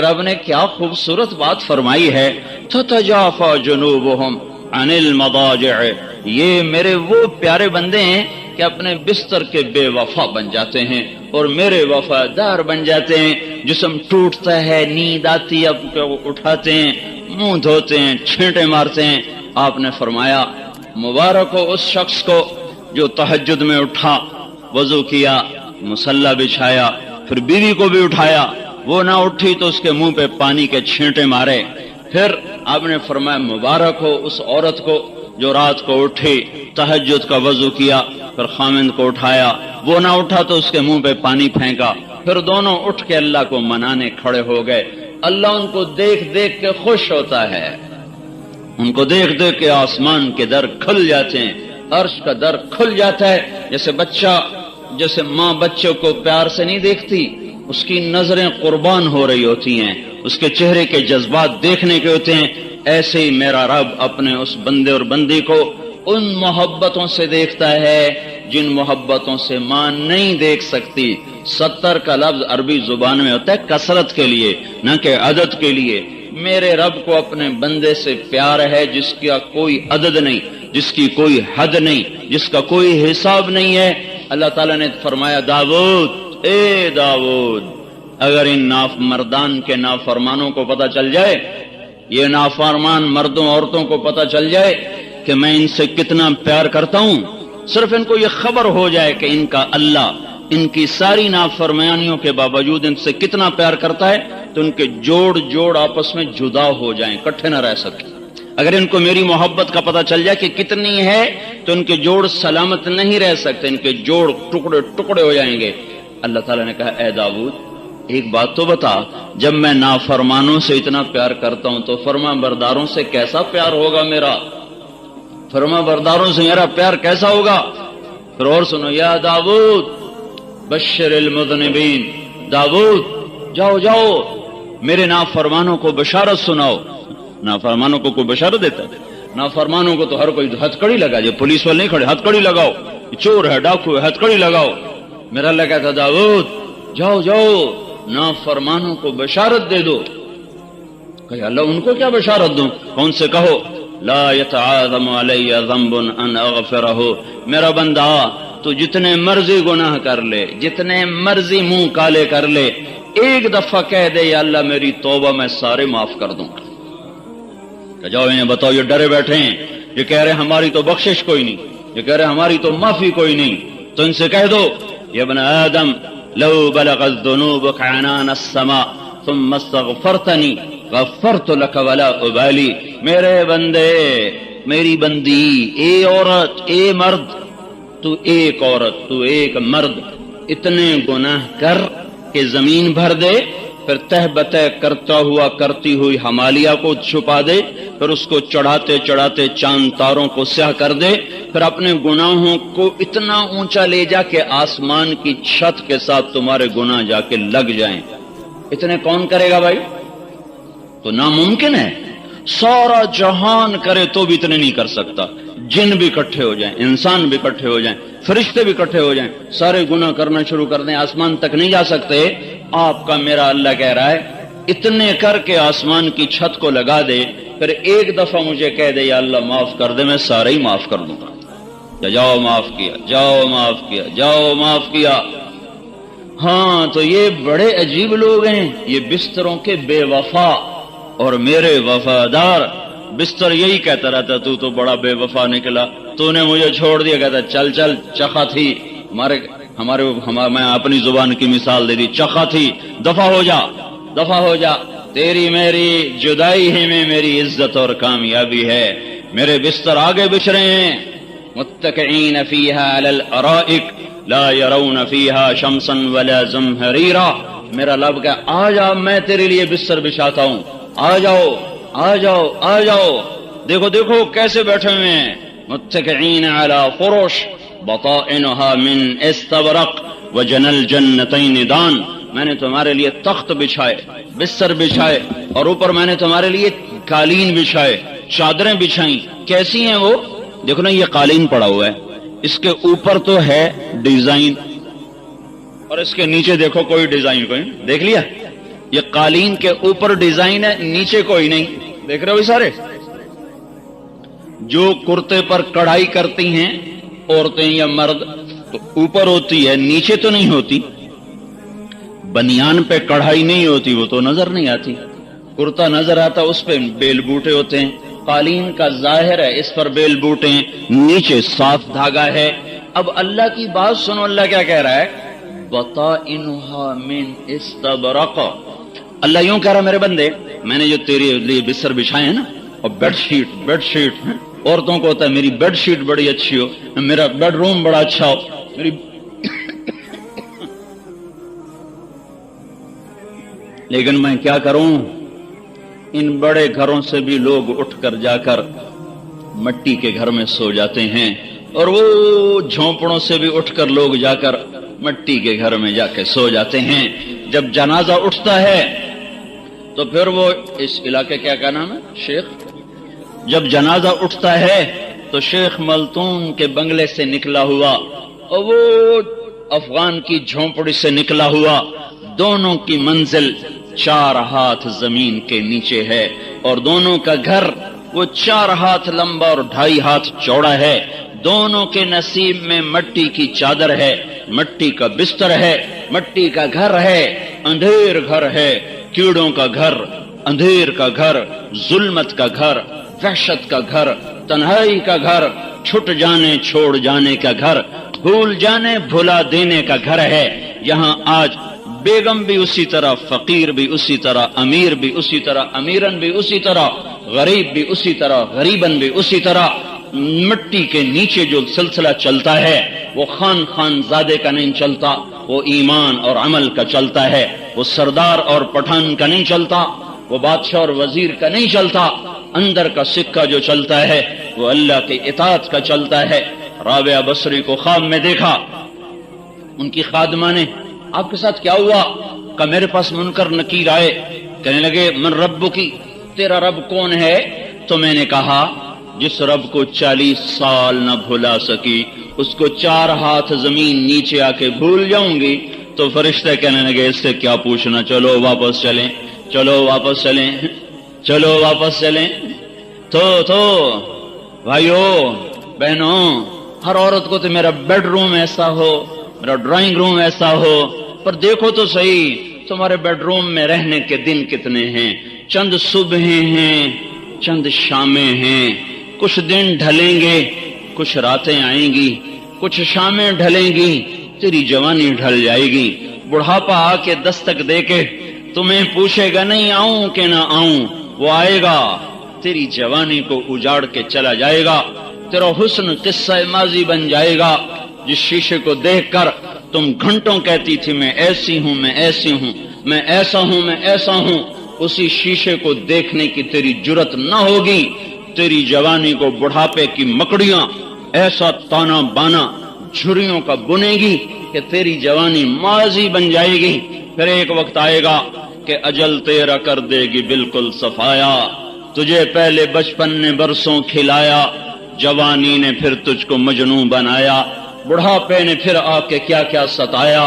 رب نے کیا خوبصورت بات فرمائی ہے، تتجافا جنوبہم عن المضاجع، یہ میرے وہ پیارے بندے ہیں کہ اپنے بستر کے بے وفا بن جاتے ہیں اور میرے وفادار بن جاتے ہیں۔ جسم ٹوٹتا ہے، نیند آتی ہے، اٹھاتے ہیں، منہ دھوتے ہیں، چھینٹے مارتے ہیں۔ آپ نے فرمایا مبارک ہو اس شخص کو جو تہجد میں اٹھا، وضو کیا، مصلی بچھایا، پھر بیوی کو بھی اٹھایا، وہ نہ اٹھی تو اس کے منہ پہ پانی کے چھینٹے مارے۔ پھر آپ نے فرمایا مبارک ہو اس عورت کو جو رات کو اٹھی، تہجد کا وضو کیا، پھر خامند کو اٹھایا، وہ نہ اٹھا تو اس کے منہ پہ پانی پھینکا، پھر دونوں اٹھ کے اللہ کو منانے کھڑے ہو گئے۔ اللہ ان کو دیکھ دیکھ کے خوش ہوتا ہے، ان کو دیکھ دیکھ کے آسمان کے در کھل جاتے ہیں، عرش کا در کھل جاتا ہے۔ جیسے ماں بچوں کو پیار سے نہیں دیکھتی، اس کی نظریں قربان ہو رہی ہوتی ہیں، اس کے چہرے کے جذبات دیکھنے کے ہوتے ہیں، ایسے ہی میرا رب اپنے اس بندے اور بندی کو ان محبتوں سے دیکھتا ہے جن محبتوں سے ماں نہیں دیکھ سکتی۔ 70 کا لفظ عربی زبان میں ہوتا ہے کثرت کے لیے، نہ کہ عدد کے لیے۔ میرے رب کو اپنے بندے سے پیار ہے جس کا کوئی عدد نہیں، جس کی کوئی حد نہیں، جس کا کوئی حساب نہیں ہے۔ اللہ تعالیٰ نے فرمایا داؤد، اے داؤد، اگر ان مردان کے نافرمانوں کو پتہ چل جائے، یہ نافرمان مردوں عورتوں کو پتہ چل جائے کہ میں ان سے کتنا پیار کرتا ہوں، صرف ان کو یہ خبر ہو جائے کہ ان کا اللہ ان کی ساری نافرمانیوں کے باوجود ان سے کتنا پیار کرتا ہے، تو ان کے جوڑ آپس میں جدا ہو جائیں، اکٹھے نہ رہ سکیں۔ اگر ان کو میری محبت کا پتہ چل جائے کہ کتنی ہے تو ان کے جوڑ سلامت نہیں رہ سکتے، ان کے جوڑ ٹکڑے ٹکڑے ہو جائیں گے۔ اللہ تعالیٰ نے کہا اے داؤد ایک بات تو بتا، جب میں نافرمانوں سے اتنا پیار کرتا ہوں تو فرما برداروں سے کیسا پیار ہوگا میرا، فرما برداروں سے میرا پیار کیسا ہوگا۔ پھر اور سنو، یا داؤد بشر المذنبین، داؤد جاؤ جاؤ میرے نافرمانوں کو بشارت سناؤ۔ نافرمانوں کو کوئی بشارت دیتا ہے؟ نافرمانوں کو تو ہر کوئی ہتھ کڑی لگا دے، پولیس والے نہیں کھڑے، ہتھ کڑی لگاؤ، چور ہے ڈاکو ہے، ہتھ کڑی لگاؤ۔ میرا اللہ کہتا داؤد جاؤ جاؤ نافرمانوں کو بشارت دے دو۔ کہ اللہ ان کو کیا بشارت دوں؟ کون سے کہو لا يتعاظم علی ذنب ان اغفرہ، میرا بندہ تو جتنے مرضی گناہ کر لے، جتنے مرضی منہ کالے کر لے، ایک دفعہ کہہ دے یا اللہ میری توبہ میں سارے معاف کر دوں۔ کہ جاؤ انہیں بتاؤ، یہ ڈرے بیٹھے ہیں، یہ کہہ رہے ہماری تو بخشش کوئی نہیں، یہ کہہ رہے ہماری تو معافی کوئی نہیں، تو ان سے کہہ دو یا ابن آدم لو بلغت ذنوبك عنان السماء ثم استغفرتنی غفرت لك ولا ابالی، میرے بندے میری بندی، اے عورت اے مرد، تو ایک عورت تو ایک مرد اتنے گناہ کر کہ زمین بھر دے، پھر تہ بتہ کرتا ہوا کرتی ہوئی ہمالیہ کو چھپا دے، پھر اس کو چڑھاتے چڑھاتے چاند تاروں کو سیاہ کر دے، پھر اپنے گناہوں کو اتنا اونچا لے جا کہ آسمان کی چھت کے ساتھ تمہارے گناہ جا کے لگ جائیں، اتنے کون کرے گا بھائی؟ تو ناممکن ہے، سارا جہان کرے تو بھی اتنے نہیں کر سکتا۔ جن بھی اکٹھے ہو جائیں، انسان بھی اکٹھے ہو جائیں، فرشتے بھی اکٹھے ہو جائیں، سارے گناہ کرنا شروع کر دیں، آسمان تک نہیں جا سکتے۔ آپ کا میرا اللہ کہہ رہا ہے اتنے کر کے آسمان کی چھت کو لگا دے، پھر ایک دفعہ مجھے کہہ دے یا اللہ معاف کر دے، میں سارے ہی معاف کر دوں گا۔ جاؤ معاف کیا، جاؤ معاف کیا، جاؤ معاف کیا۔ ہاں تو یہ بڑے عجیب لوگ ہیں، یہ بستروں کے بے وفا اور میرے وفادار۔ بستر یہی کہتا رہتا تو بڑا بے وفا نکلا، تو نے مجھے چھوڑ دیا، کہتا چل چل چخا تھی میں اپنی زبان کی مثال دے دی، چخا تھی، دفع ہو جا دفع ہو جا، تیری میری جدائی ہی میں میری عزت اور کامیابی ہے۔ میرے بستر آگے بچھ رہے ہیں، متکئین فیہا علی الارائک لا یرون فیہا شمسا ولا زمہریرا۔ میرا لب کہ آ جا میں تیرے لیے بستر بچھاتا ہوں، آ جاؤ آ جاؤ آ جاؤ، دیکھو دیکھو کیسے بیٹھے ہوئے ہیں، متکئین علی فرش بطائنها من استبرق وجنى الجنتین دان۔ میں نے تمہارے لیے تخت بچھائے، بستر بچھائے، اور اوپر میں نے تمہارے لیے قالین بچھائے، چادریں بچھائیں۔ کیسی ہیں وہ؟ دیکھو نا یہ قالین پڑا ہوا ہے، اس کے اوپر تو ہے ڈیزائن، اور اس کے نیچے دیکھو کوئی ڈیزائن کوئی، دیکھ لیا یہ قالین کے اوپر ڈیزائن ہے، نیچے کوئی نہیں، دیکھ رہے ہو سارے؟ جو کرتے پر کڑھائی کرتی ہیں عورتیں یا مرد تو اوپر ہوتی ہے، نیچے تو نہیں ہوتی۔ بنیان پہ کڑھائی نہیں ہوتی، وہ تو نظر نہیں آتی۔ کرتا نظر آتا، اس پہ بیل بوٹے ہوتے ہیں۔ قالین کا ظاہر ہے اس پر بیل بوٹے ہیں، نیچے صاف دھاگا ہے۔ اب اللہ کی بات سنو، اللہ کیا کہہ رہا ہے؟ بطائنها من استبرق۔ اللہ یوں کہہ رہا میرے بندے، میں نے جو تیرے لیے بستر بچھائے ہیں نا، اور بیڈ شیٹ عورتوں کو ہوتا ہے میری بیڈ شیٹ بڑی اچھی ہو، میرا بیڈ روم بڑا اچھا ہو، میری لیکن میں کیا کروں، ان بڑے گھروں سے بھی لوگ اٹھ کر جا کر مٹی کے گھر میں سو جاتے ہیں، اور وہ جھونپڑوں سے بھی اٹھ کر لوگ جا کر مٹی کے گھر میں جا کے سو جاتے ہیں۔ جب جنازہ اٹھتا ہے تو پھر وہ، اس علاقے کیا نام ہے شیخ، جب جنازہ اٹھتا ہے تو شیخ ملتون کے بنگلے سے نکلا ہوا اور وہ افغان کی جھونپڑی سے نکلا ہوا، دونوں کی منزل 4 ہاتھ زمین کے نیچے ہے، اور دونوں کا گھر وہ 4 ہاتھ لمبا اور 2.5 ہاتھ چوڑا ہے۔ دونوں کے نصیب میں مٹی کی چادر ہے، مٹی کا بستر ہے، مٹی کا گھر ہے، اندھیر گھر ہے، کیڑوں کا گھر، اندھیر کا گھر، ظلمت کا گھر، وحشت کا گھر، تنہائی کا گھر، چھٹ جانے چھوڑ جانے کا گھر، بھول جانے بھلا دینے کا گھر ہے۔ یہاں آج بیگم بھی اسی طرح، فقیر بھی اسی طرح، امیر بھی اسی طرح، امیرن بھی اسی طرح، غریب بھی اسی طرح، غریبن بھی اسی طرح۔ مٹی کے نیچے جو سلسلہ چلتا ہے وہ خان زادے کا نہیں چلتا، وہ ایمان اور عمل کا چلتا ہے، وہ سردار اور پٹھان کا نہیں چلتا، وہ بادشاہ اور وزیر کا نہیں چلتا۔ اندر کا سکہ جو چلتا ہے وہ اللہ کے اطاعت کا چلتا ہے۔ رابعہ بصری کو خواب میں دیکھا، ان کی خادمہ نے، آپ کے ساتھ کیا ہوا؟ کہ میرے پاس منکر نکیر آئے، کہنے لگے من رب کی، تیرا رب کون ہے؟ تو میں نے کہا جس رب کو 40 سال نہ بھلا سکی اس کو 4 ہاتھ زمین نیچے آ کے بھول جاؤں گی۔ تو فرشتے کہنے لگے اس سے کیا پوچھنا، چلو واپس چلیں، چلو واپس چلیں، چلو واپس چلیں۔ تو بھائیو بہنوں، ہر عورت کو تو میرا بیڈ روم ایسا ہو، میرا ڈرائنگ روم ایسا ہو، پر دیکھو تو صحیح تمہارے بیڈ روم میں رہنے کے دن کتنے ہیں؟ چند صبحیں ہیں، چند شامیں ہیں، کچھ دن ڈھلیں گے، کچھ راتیں آئیں گی، کچھ شامیں ڈھلیں گی، تیری جوانی ڈھل جائے گی۔ بڑھاپا آ کے دستک دے کے تمہیں پوچھے گا نہیں آؤں کہ نہ آؤں، وہ آئے گا، تیری جوانی کو اجاڑ کے چلا جائے گا، تیرا حسن قصہ ماضی بن جائے گا۔ جس شیشے کو دیکھ کر تم گھنٹوں کہتی تھی میں ایسی ہوں، میں ایسی ہوں، میں ایسا ہوں، میں ایسا ہوں، اسی شیشے کو دیکھنے کی تیری جرت نہ ہوگی۔ تیری جوانی کو بڑھاپے کی مکڑیاں ایسا تانا بانا جھریوں کا بنے گی کہ تیری جوانی ماضی بن جائے گی۔ پھر ایک وقت آئے گا کہ اجل تیرا کر دے گی بالکل صفایا، تجھے پہلے بچپن نے برسوں کھلایا، جوانی نے پھر تجھ کو مجنوں بنایا، بڑھاپے نے پھر آ کے کیا کیا ستایا،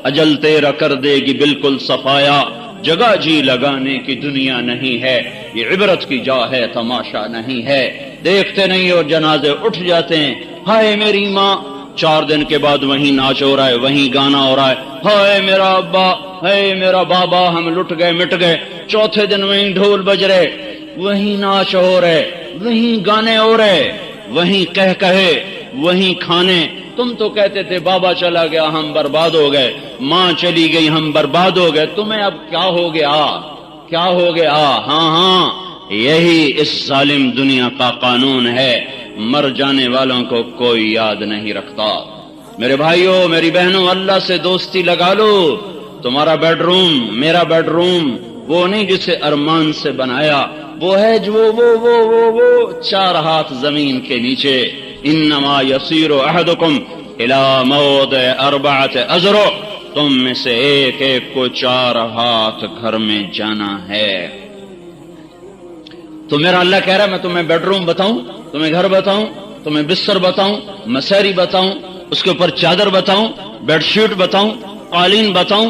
اجل تیرا کر دے گی بالکل صفایا۔ جگہ جی لگانے کی دنیا نہیں ہے، یہ عبرت کی جا ہے، تماشا نہیں ہے۔ دیکھتے نہیں اور جنازے اٹھ جاتے ہیں، ہائے میری ماں، 4 دن کے بعد وہیں ناچ ہو رہا ہے، وہیں گانا ہو رہا ہے، ہائے میرا ابا، ہائے میرا بابا، ہم لٹ گئے مٹ گئے۔ 4تھے دن وہیں ڈھول بج رہے، وہیں ناچ ہو رہے، وہیں گانے ہو رہے، وہیں کہے، وہیں کھانے۔ تم تو کہتے تھے بابا چلا گیا ہم برباد ہو گئے، ماں چلی گئی ہم برباد ہو گئے، تمہیں اب کیا ہو گیا؟ کیا ہو گیا؟ ہاں یہی اس ظالم دنیا کا قانون ہے، مر جانے والوں کو کوئی یاد نہیں رکھتا۔ میرے بھائیوں، میری بہنوں، اللہ سے دوستی لگا لو۔ تمہارا بیڈ روم، میرا بیڈ روم وہ نہیں جسے ارمان سے بنایا، وہ ہے جو وہ 4 ہاتھ زمین کے نیچے۔ انما یسیر احدکم الی موضع 4 اذرع، تم میں سے ایک ایک کو 4 ہاتھ گھر میں جانا ہے۔ تو میرا اللہ کہہ رہا ہے میں تمہیں بیڈ روم بتاؤں، تمہیں گھر بتاؤں، تمہیں بستر بتاؤں، مسیری بتاؤں، اس کے اوپر چادر بتاؤں، بیڈ شیٹ بتاؤں، قالین بتاؤں،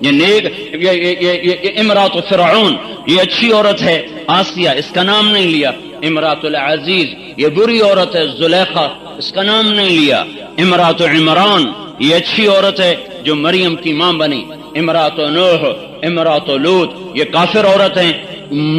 یہ نیک یہ امرات فرعون یہ اچھی عورت ہے آسیہ، اس کا نام نہیں لیا. امرات العزیز یہ بری عورت ہے زلیخا، اس کا نام نہیں لیا. امرات عمران یہ اچھی عورت ہے جو مریم کی ماں بنی. امرات نوح امرات لوط یہ کافر عورت ہیں،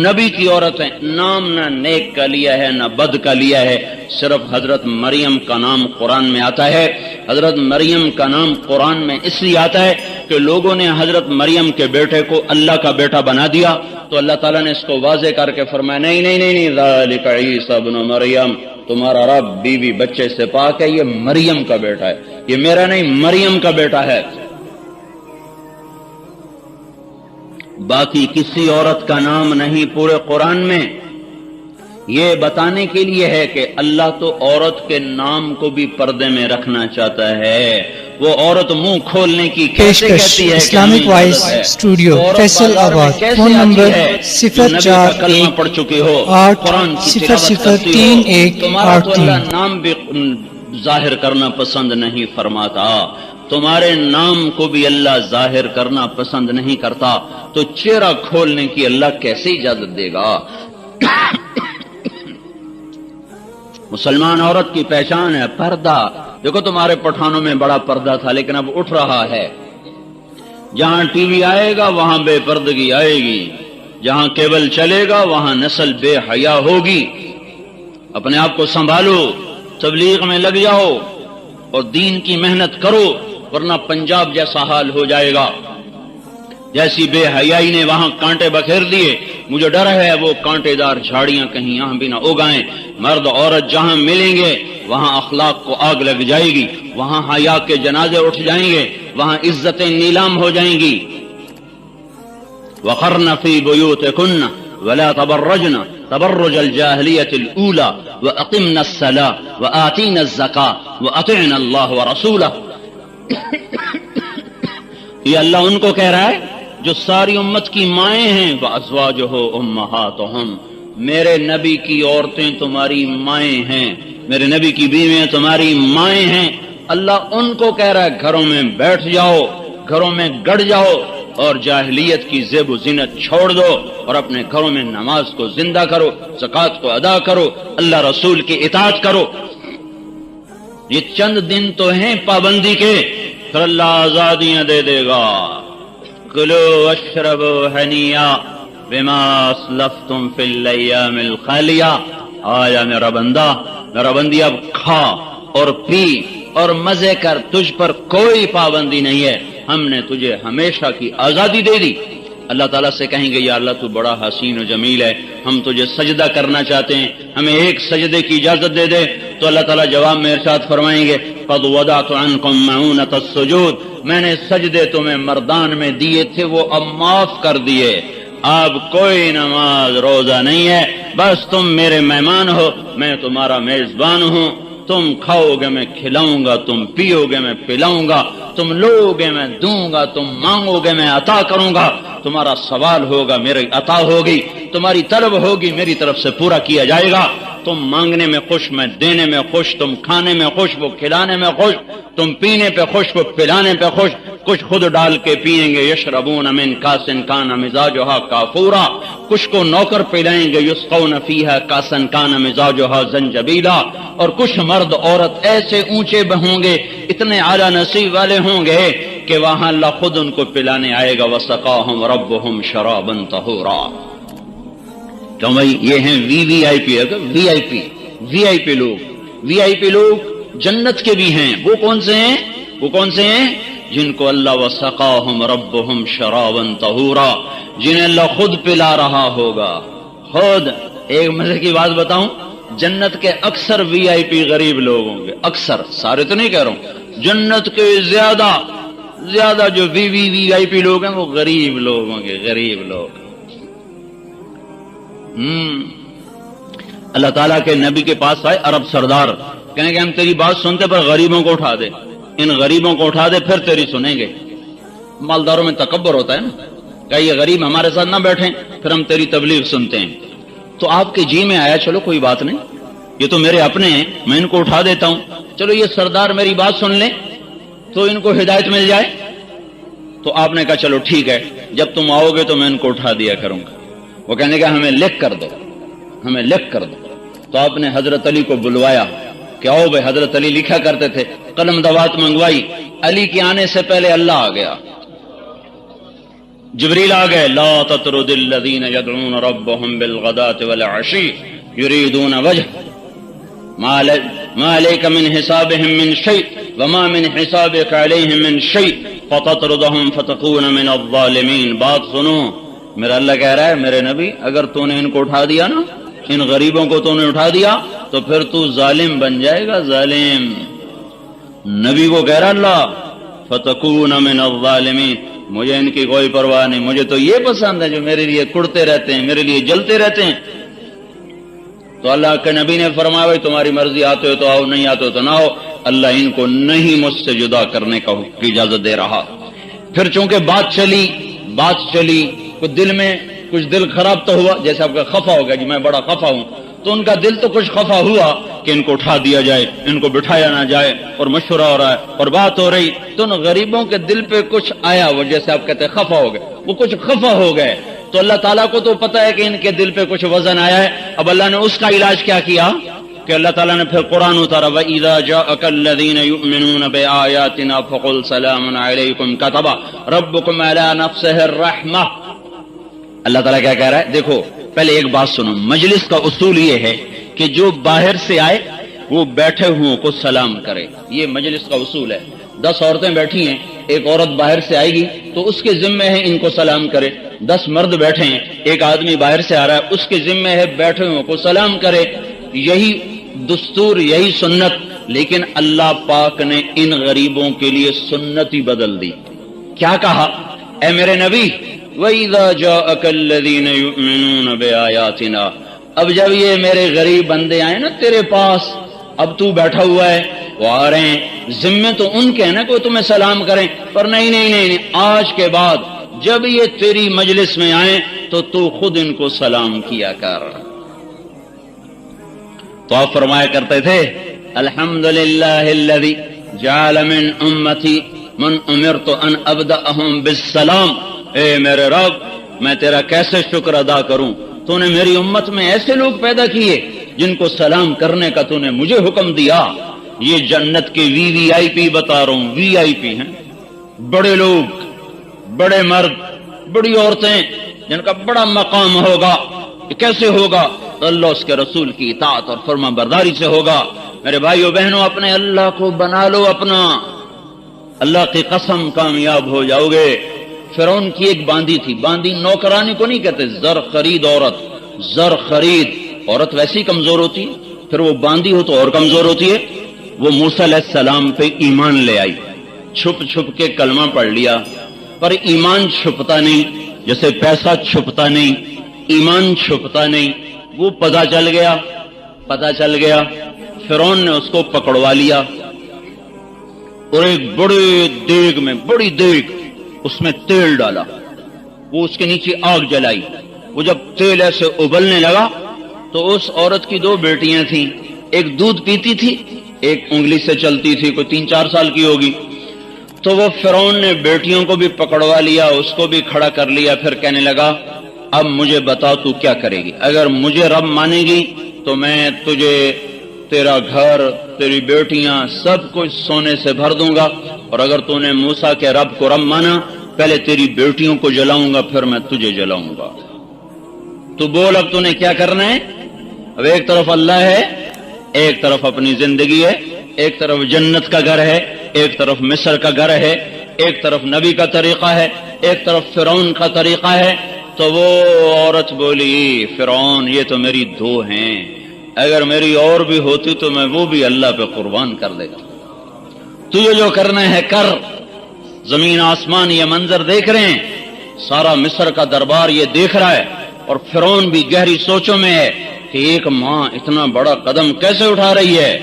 نبی کی عورت ہیں. نام نہ نیک کا لیا ہے نہ بد کا لیا ہے، صرف حضرت مریم کا نام قرآن میں آتا ہے. حضرت مریم کا نام قرآن میں اس لیے آتا ہے کہ لوگوں نے حضرت مریم کے بیٹے کو اللہ کا بیٹا بنا دیا، تو اللہ تعالیٰ نے اس کو واضح کر کے فرمایا نہیں نہیں نہیں نہیں، ذالک عیسی ابن مریم، تمہارا رب بیوی بچے سے پاک ہے، یہ مریم کا بیٹا ہے، یہ میرا نہیں مریم کا بیٹا ہے. باقی کسی عورت کا نام نہیں پورے قرآن میں. یہ بتانے کے لیے ہے کہ اللہ تو عورت کے نام کو بھی پردے میں رکھنا چاہتا ہے. وہ عورت منہ کھولنے کی کیسے کہتی ہے اسلامک وائس اسٹوڈیو فیصل آباد، فون نمبر 04 پڑھ چکے ہو 8003183. تمہارا تو اللہ نام بھی ظاہر کرنا پسند نہیں فرماتا، تمہارے نام کو بھی اللہ ظاہر کرنا پسند نہیں کرتا، تو چہرہ کھولنے کی اللہ کیسے اجازت دے گا؟ مسلمان عورت کی پہچان ہے پردہ. دیکھو تمہارے پٹھانوں میں بڑا پردہ تھا لیکن اب اٹھ رہا ہے. جہاں ٹی وی آئے گا وہاں بے پردگی آئے گی، جہاں کیبل چلے گا وہاں نسل بے حیا ہوگی. اپنے آپ کو سنبھالو، تبلیغ میں لگ جاؤ اور دین کی محنت کرو، ورنہ پنجاب جیسا حال ہو جائے گا. جیسی بے حیائی نے وہاں کانٹے بکھیر دیے، مجھے ڈر ہے وہ کانٹے دار جھاڑیاں کہیں یہاں بھی نہ اگائیں. مرد عورت جہاں ملیں گے وہاں اخلاق کو آگ لگ جائے گی، وہاں حیا کے جنازے اٹھ جائیں گے، وہاں عزتیں نیلام ہو جائیں گی. وَقَرْنَ فِي بُيُوتِكُنَّ وَلَا تَبَرَّجْنَ تَبَرُّجَ الْجَاهِلِيَّةِ الْأُولَى وَأَقِمْنَ الصَّلَاةَ وَآتِينَ الزَّكَاةَ وَأَطِعْنَ اللَّهَ وَرَسُولَهُ. یہ اللہ ان کو کہہ رہا ہے جو ساری امت کی مائیں ہیں. وَأَزْوَاجُهُ أُمَّهَاتُهُمْ، میرے نبی کی عورتیں تمہاری مائیں ہیں، میرے نبی کی بیویاں تمہاری مائیں ہیں. اللہ ان کو کہہ رہا ہے گھروں میں بیٹھ جاؤ، گھروں میں گڑ جاؤ اور جاہلیت کی زیب و زینت چھوڑ دو اور اپنے گھروں میں نماز کو زندہ کرو، زکوٰۃ کو ادا کرو، اللہ رسول کی اطاعت کرو. یہ چند دن تو ہیں پابندی کے، پھر اللہ آزادیاں دے دے گا. کلو واشربوا ہنیئا بما اسلفتم فی الایام الخالیہ. آیا میرا بندہ میرا بندی اب کھا اور پی اور مزے کر، تجھ پر کوئی پابندی نہیں ہے، ہم نے تجھے ہمیشہ کی آزادی دے دی. اللہ تعالیٰ سے کہیں گے یا اللہ تو بڑا حسین و جمیل ہے، ہم تجھے سجدہ کرنا چاہتے ہیں، ہمیں ایک سجدے کی اجازت دے دے. تو اللہ تعالیٰ جواب میں ارشاد فرمائیں گے قد وضعت عنکم معونۃ السجود، میں نے سجدے تمہیں مردان میں دیے تھے وہ اب معاف کر دیے. اب کوئی نماز روزہ نہیں ہے، بس تم میرے مہمان ہو، میں تمہارا میزبان ہوں. تم کھاؤ گے میں کھلاؤں گا، تم پیو گے میں پلاؤں گا، تم لو گے میں دوں گا، تم مانگو گے میں عطا کروں گا. تمہارا سوال ہوگا میری عطا ہوگی، تمہاری طلب ہوگی میری طرف سے پورا کیا جائے گا. تم مانگنے میں خوش، میں دینے میں خوش، تم کھانے میں خوش، وہ کھلانے میں خوش، تم پینے پہ خوش، وہ پلانے پہ خوش. کچھ خود ڈال کے پیئیں گے یشربون من کاس کان مزاجها کافورا، کچھ کو نوکر پلائیں گے یسقون فیہا کاسا کان مزاجها زنجبیلا. اور کچھ مرد عورت ایسے اونچے ہوں گے، اتنے اعلیٰ نصیب والے ہوں گے کہ وہاں اللہ خود ان کو پلانے آئے گا. وسقاہم ربہم شرابا طہورا. کیوں بھائی یہ ہیں وی آئی پی لوگ. وی آئی پی لوگ جنت کے بھی ہیں. وہ کون سے ہیں؟ وہ کون سے ہیں؟ جن کو اللہ وسقاہم ربہم شرابا طہورا، جنہیں اللہ خود پلا رہا ہوگا. خود ایک مزے کی بات بتاؤں، جنت کے اکثر وی آئی پی غریب لوگ ہوں گے، اکثر، سارے تو نہیں کہہ رہا ہوں، جنت کے زیادہ جو وی آئی پی لوگ ہیں وہ غریب لوگ ہوں گے، غریب لوگ. اللہ تعالیٰ کے نبی کے پاس آئے عرب سردار، کہیں کہ ہم تیری بات سنتے پر غریبوں کو اٹھا دے، ان غریبوں کو اٹھا دے پھر تیری سنیں گے. مالداروں میں تکبر ہوتا ہے نا، کہ یہ غریب ہمارے ساتھ نہ بیٹھیں پھر ہم تیری تبلیغ سنتے ہیں. تو آپ کے جی میں آیا چلو کوئی بات نہیں، یہ تو میرے اپنے ہیں، میں ان کو اٹھا دیتا ہوں، چلو یہ سردار میری بات سن لیں تو ان کو ہدایت مل جائے. تو تو آپ نے کہا چلو ٹھیک ہے، جب تم آؤ گے تو میں ان کو اٹھا دیا کروں گا۔ وہ کہنے کا ہمیں لکھ کر دو، ہمیں لکھ کر دو۔ تو آپ نے حضرت علی کو بلوایا کہ آؤ بھائی، حضرت علی لکھا کرتے تھے، قلم دوات منگوائی، علی کے آنے سے پہلے اللہ آ گیا، جبریل آ گئے، لا تطرد الذین یدعون ربهم بالغداة والعشی یریدون وجہ ما علیک من حسابهم من شیء وما من حسابک علیہم من شیء فتطردهم فتکون من الظالمین۔ بات سنو، میرا اللہ کہہ رہا ہے میرے نبی، اگر تو نے ان کو اٹھا دیا نا، ان غریبوں کو تو نے اٹھا دیا، تو پھر تو ظالم بن جائے گا، ظالم۔ نبی کو کہہ رہا اللہ فتکون من الظالمین، مجھے ان کی کوئی پرواہ نہیں، مجھے تو یہ پسند ہے جو میرے لیے کڑتے رہتے ہیں، میرے لیے جلتے رہتے ہیں۔ تو اللہ کے نبی نے فرمایا بھائی تمہاری مرضی، آتے ہو تو آؤ، نہیں آتے ہو تو نہ آؤ، اللہ ان کو نہیں مجھ سے جدا کرنے کا اجازت دے رہا۔ پھر چونکہ بات چلی کچھ دل میں کچھ دل خراب تو ہوا، جیسے آپ کا خفا ہو گیا کہ میں بڑا خفا ہوں، تو ان کا دل تو کچھ خفا ہوا کہ ان کو اٹھا دیا جائے، ان کو بٹھایا نہ جائے، اور مشورہ ہو رہا ہے اور بات ہو رہی، تو ان غریبوں کے دل پہ کچھ آیا، وہ جیسے آپ کہتے ہیں خفا ہو گئے، وہ کچھ خفا ہو گئے۔ تو اللہ تعالیٰ کو تو پتا ہے کہ ان کے دل پہ کچھ وزن آیا ہے۔ اب اللہ نے اس کا علاج کیا کیا کہ اللہ تعالیٰ نے پھر قرآن اتارا، وَإِذَا جَاءَكَ الَّذِينَ يُؤْمِنُونَ بِآيَاتِنَا فَقُلْ سَلَامٌ عَلَيْكُمْ كَتَبَ رَبُّكُمْ عَلَى نَفْسِهِ الرَّحْمَةَ۔ اللہ تعالیٰ کیا کہہ رہا ہے؟ دیکھو پہلے ایک بات سنو، مجلس کا اصول یہ ہے کہ جو باہر سے آئے وہ بیٹھے ہوں کو سلام کرے، یہ مجلس کا اصول ہے۔ 10 عورتیں بیٹھی ہیں، ایک عورت باہر سے آئے گی تو اس کے ذمہ ہے ان کو سلام کرے۔ 10 مرد بیٹھے ہیں، ایک آدمی باہر سے آ رہا ہے، اس کے ذمہ ہے بیٹھے ہوں کو سلام کرے۔ یہی دستور، یہی سنت، لیکن اللہ پاک نے ان غریبوں کے لیے سنت ہی بدل دی۔ کیا کہا؟ اے میرے نبی وَإِذَا جَاءَكَ الَّذِينَ يُؤْمِنُونَ بِآيَاتِنَا، اب جب یہ میرے غریب بندے آئے نا تیرے پاس، اب تو بیٹھا ہوا ہے، وہ آ رہے ہیں، ذمے تو ان کے ہیں نا کوئی تمہیں سلام کریں، پر نہیں، آج کے بعد جب یہ تیری مجلس میں آئیں تو خود ان کو سلام کیا کر۔ تو آپ فرمایا کرتے تھے الحمدللہ الذی جعل من امتی من امرت ان ابدأہم بالسلام۔ اے میرے رب، میں تیرا کیسے شکر ادا کروں، تو نے میری امت میں ایسے لوگ پیدا کیے جن کو سلام کرنے کا تو نے مجھے حکم دیا۔ یہ جنت کے وی آئی پی بتا رہا ہوں، وی آئی پی ہیں، بڑے لوگ، بڑے مرد، بڑی عورتیں، جن کا بڑا مقام ہوگا۔ یہ کیسے ہوگا؟ اللہ اس کے رسول کی اطاعت اور فرما برداری سے ہوگا۔ میرے بھائیو بہنوں، اپنے اللہ کو بنا لو اپنا، اللہ کی قسم کامیاب ہو جاؤ گے۔ فرعون کی ایک باندی تھی، باندی نوکرانی کو نہیں کہتے، زر خرید عورت، زر خرید عورت ویسی کمزور ہوتی ہے، پھر وہ باندی ہو تو اور کمزور ہوتی ہے۔ وہ موسیٰ علیہ السلام پہ ایمان لے آئی، چھپ کے کلمہ پڑھ لیا، پر ایمان چھپتا نہیں، جیسے پیسہ چھپتا نہیں، ایمان چھپتا نہیں۔ وہ پتہ چل گیا، فرعون نے اس کو پکڑوا لیا اور ایک بڑے دیگ میں، بڑی دیگ، اس میں تیل ڈالا، وہ اس کے نیچے آگ جلائی۔ وہ جب تیل ایسے ابلنے لگا تو اس عورت کی 2 بیٹیاں تھیں، ایک دودھ پیتی تھی، ایک انگلی سے چلتی تھی، کوئی 3-4 سال کی ہوگی۔ تو وہ فرعون نے بیٹیوں کو بھی پکڑوا لیا، اس کو بھی کھڑا کر لیا، پھر کہنے لگا اب مجھے بتا تو کیا کرے گی؟ اگر مجھے رب مانے گی تو میں تجھے، تیرا گھر، تیری بیٹیاں، سب کچھ سونے سے بھر دوں گا، اور اگر تو نے موسیٰ کے رب کو رب مانا، پہلے تیری بیٹیوں کو جلاؤں گا، پھر میں تجھے جلاؤں گا۔ تو بول اب تو نے کیا کرنا ہے؟ اب ایک طرف اللہ ہے، ایک طرف اپنی زندگی ہے، ایک طرف جنت کا گھر ہے، ایک طرف مصر کا گھر ہے، ایک طرف نبی کا طریقہ ہے، ایک طرف فرعون کا طریقہ ہے۔ تو وہ عورت بولی فرعون یہ تو میری 2 ہیں، اگر میری اور بھی ہوتی تو میں وہ بھی اللہ پہ قربان کر دیتا۔ تجھے جو کرنا ہے کر۔ زمین آسمان یہ منظر دیکھ رہے ہیں، سارا مصر کا دربار یہ دیکھ رہا ہے، اور فرعون بھی گہری سوچوں میں ہے کہ ایک ماں اتنا بڑا قدم کیسے اٹھا رہی ہے،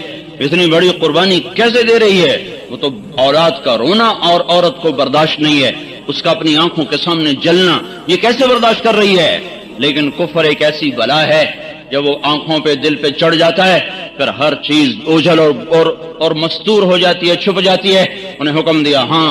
اتنی بڑی قربانی کیسے دے رہی ہے۔ وہ تو اولاد کا رونا اور عورت کو برداشت نہیں ہے، اس کا اپنی آنکھوں کے سامنے جلنا یہ کیسے برداشت کر رہی ہے۔ لیکن کفر ایک ایسی بلا ہے، جب وہ آنکھوں پہ، دل پہ چڑھ جاتا ہے، پھر ہر چیز اوجھل اور مستور ہو جاتی ہے، چھپ جاتی ہے۔ انہیں حکم دیا ہاں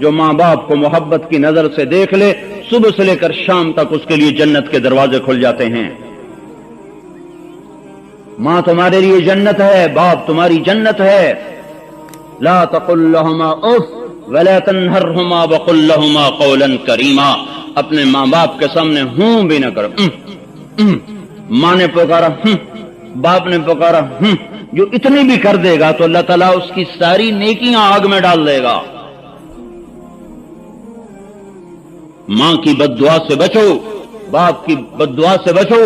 جو ماں باپ کو محبت کی نظر سے دیکھ لے صبح سے لے کر شام تک اس کے لیے جنت کے دروازے کھل جاتے ہیں. ماں تمہارے لیے جنت ہے، باپ تمہاری جنت ہے. لا تقل لهما اف ولا تنهرهما وقل لهما قولا کریما. اپنے ماں باپ کے سامنے ہوں بھی نہ کرو. ماں نے پکارا باپ نے پکارا جو اتنی بھی کر دے گا تو اللہ تعالیٰ اس کی ساری نیکیاں آگ میں ڈال دے گا. ماں کی بد دعا سے بچو، باپ کی بد دعا سے بچو.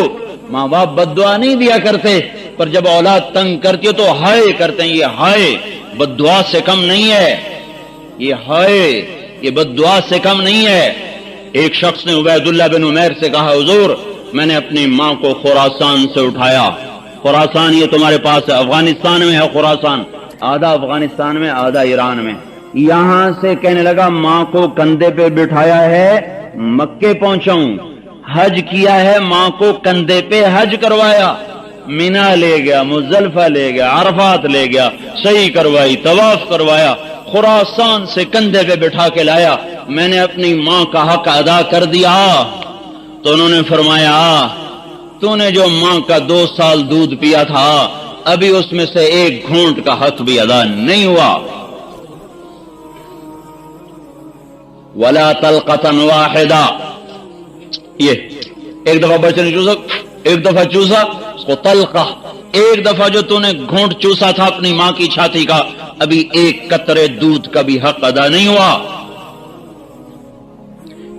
ماں باپ بد دعا نہیں دیا کرتے، پر جب اولاد تنگ کرتی ہے تو ہائے کرتے ہیں. یہ ہائے بد دعا سے کم نہیں ہے، یہ ہائے یہ بد دعا سے کم نہیں ہے. ایک شخص نے عبید اللہ بن عمیر سے کہا حضور میں نے اپنی ماں کو خراسان سے اٹھایا. خراسان یہ تمہارے پاس ہے، افغانستان میں ہے خراسان، آدھا افغانستان میں آدھا ایران میں. یہاں سے کہنے لگا ماں کو کندھے پہ بٹھایا ہے مکے پہنچاؤں. حج کیا ہے ماں کو کندھے پہ حج کروایا. مینا لے گیا، مزدلفہ لے گیا، عرفات لے گیا، صحیح کروائی، طواف کروایا، خراسان سے کندھے پہ بٹھا کے لایا. میں نے اپنی ماں کا حق ادا کر دیا. تو انہوں نے فرمایا تو نے جو ماں کا 2 سال دودھ پیا تھا ابھی اس میں سے ایک گھونٹ کا حق بھی ادا نہیں ہوا. ولا تلقة واحدہ، یہ ایک دفعہ بچے نے چوسا، ایک دفعہ چوسا اس کو تلقہ. ایک دفعہ جو تو نے گھونٹ چوسا تھا اپنی ماں کی چھاتی کا ابھی ایک قطرے دودھ کا بھی حق ادا نہیں ہوا.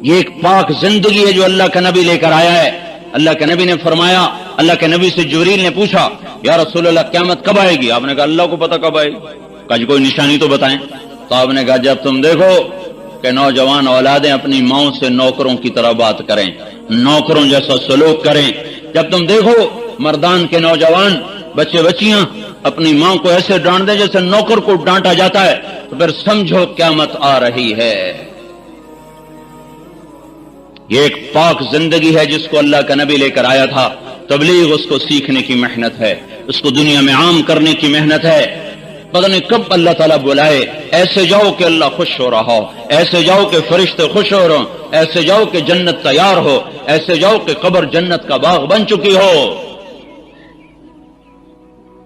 یہ ایک پاک زندگی ہے جو اللہ کا نبی لے کر آیا ہے. اللہ کے نبی نے فرمایا، اللہ کے نبی سے جبریل نے پوچھا یا رسول اللہ قیامت کب آئے گی؟ آپ نے کہا اللہ کو پتہ کب آئے گی. کہا جی کوئی نشانی تو بتائیں. تو آپ نے کہا جب تم دیکھو کہ نوجوان اولادیں اپنی ماؤں سے نوکروں کی طرح بات کریں، نوکروں جیسا سلوک کریں. جب تم دیکھو مردان کے نوجوان بچے بچیاں اپنی ماں کو ایسے ڈانٹ دیں جیسے نوکر کو ڈانٹا جاتا ہے تو پھر سمجھو قیامت آ رہی ہے. یہ ایک پاک زندگی ہے جس کو اللہ کا نبی لے کر آیا تھا. تبلیغ اس کو سیکھنے کی محنت ہے، اس کو دنیا میں عام کرنے کی محنت ہے. پتہ نہیں کب اللہ تعالیٰ بلائے. ایسے جاؤ کہ اللہ خوش ہو رہا ہو، ایسے جاؤ کہ فرشتے خوش ہو رہے ہوں، ایسے جاؤ کہ جنت تیار ہو، ایسے جاؤ کہ قبر جنت کا باغ بن چکی ہو.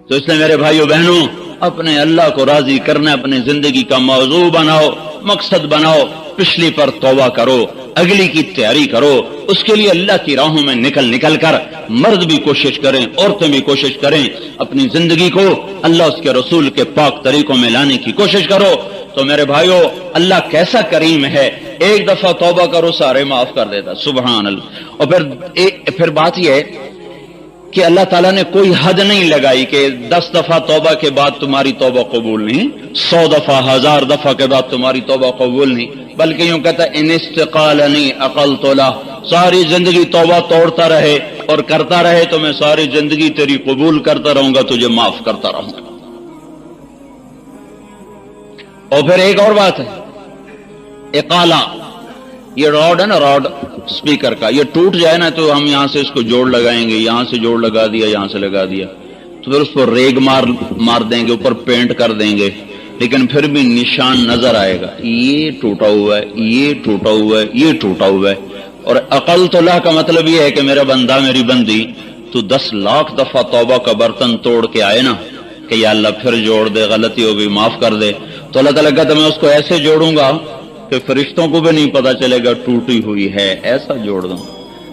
تو اس لیے میرے بھائیو بہنوں اپنے اللہ کو راضی کرنا اپنے زندگی کا موضوع بناؤ، مقصد بناؤ. پچھلی پر توبہ کرو، اگلی کی تیاری کرو. اس کے لیے اللہ کی راہوں میں نکل کر مرد بھی کوشش کریں، عورتیں بھی کوشش کریں. اپنی زندگی کو اللہ اس کے رسول کے پاک طریقوں میں لانے کی کوشش کرو. تو میرے بھائیو اللہ کیسا کریم ہے، ایک دفعہ توبہ کرو سارے معاف کر دیتا. سبحان اللہ. اور پھر بات یہ ہے کہ اللہ تعالیٰ نے کوئی حد نہیں لگائی کہ 10 دفعہ توبہ کے بعد تمہاری توبہ قبول نہیں، 100 دفعہ 1000 دفعہ کے بعد تمہاری توبہ قبول نہیں. بلکہ یوں کہتا ہے ان استقالنی عقلت له، ساری زندگی توبہ توڑتا رہے اور کرتا رہے تو میں ساری زندگی تیری قبول کرتا رہوں گا، تجھے معاف کرتا رہوں گا. اور پھر ایک اور بات ہے، اقالہ. یہ راڈ ہے نا، راڈ اسپیکر کا، یہ ٹوٹ جائے نا تو ہم یہاں سے اس کو جوڑ لگائیں گے، یہاں سے جوڑ لگا دیا، یہاں سے لگا دیا تو پھر اس کو ریگ مار دیں گے، اوپر پینٹ کر دیں گے، لیکن پھر بھی نشان نظر آئے گا. یہ ٹوٹا ہوا ہے، یہ ٹوٹا ہوا ہے، یہ ٹوٹا ہوا ہے. اور عقل تو اللہ کا مطلب یہ ہے کہ میرا بندہ میری بندی تو 10 لاکھ دفعہ توبہ کا برتن توڑ کے آئے نا کہ یا اللہ پھر جوڑ دے، غلطی ہو گئی معاف کر دے. تو اللہ تعالیٰ کہتا میں اس کو ایسے جوڑوں گا کہ فرشتوں کو بھی نہیں پتا چلے گا ٹوٹی ہوئی ہے. ایسا جوڑ دوں،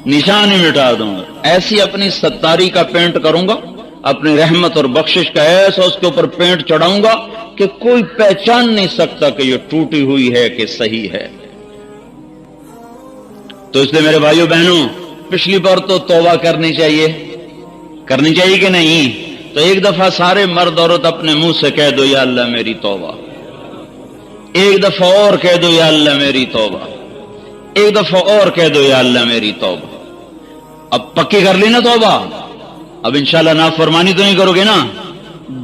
نشان ہی مٹا دوں گا. ایسی اپنی ستاری کا پینٹ کروں گا، اپنی رحمت اور بخشش کا ایسا اس کے اوپر پینٹ چڑھاؤں گا کہ کوئی پہچان نہیں سکتا کہ یہ ٹوٹی ہوئی ہے کہ صحیح ہے. تو اس لیے میرے بھائیوں بہنوں پچھلی بار تو توبہ کرنی چاہیے کہ نہیں؟ تو ایک دفعہ سارے مرد عورت اپنے منہ سے کہہ دو یا اللہ میری توبہ. ایک دفعہ اور کہہ دو یا اللہ میری توبہ. ایک دفعہ اور کہہ دو یا اللہ میری توبہ. اب پکی کر لی نا توبہ، اب انشاءاللہ نافرمانی تو نہیں کرو گے نا.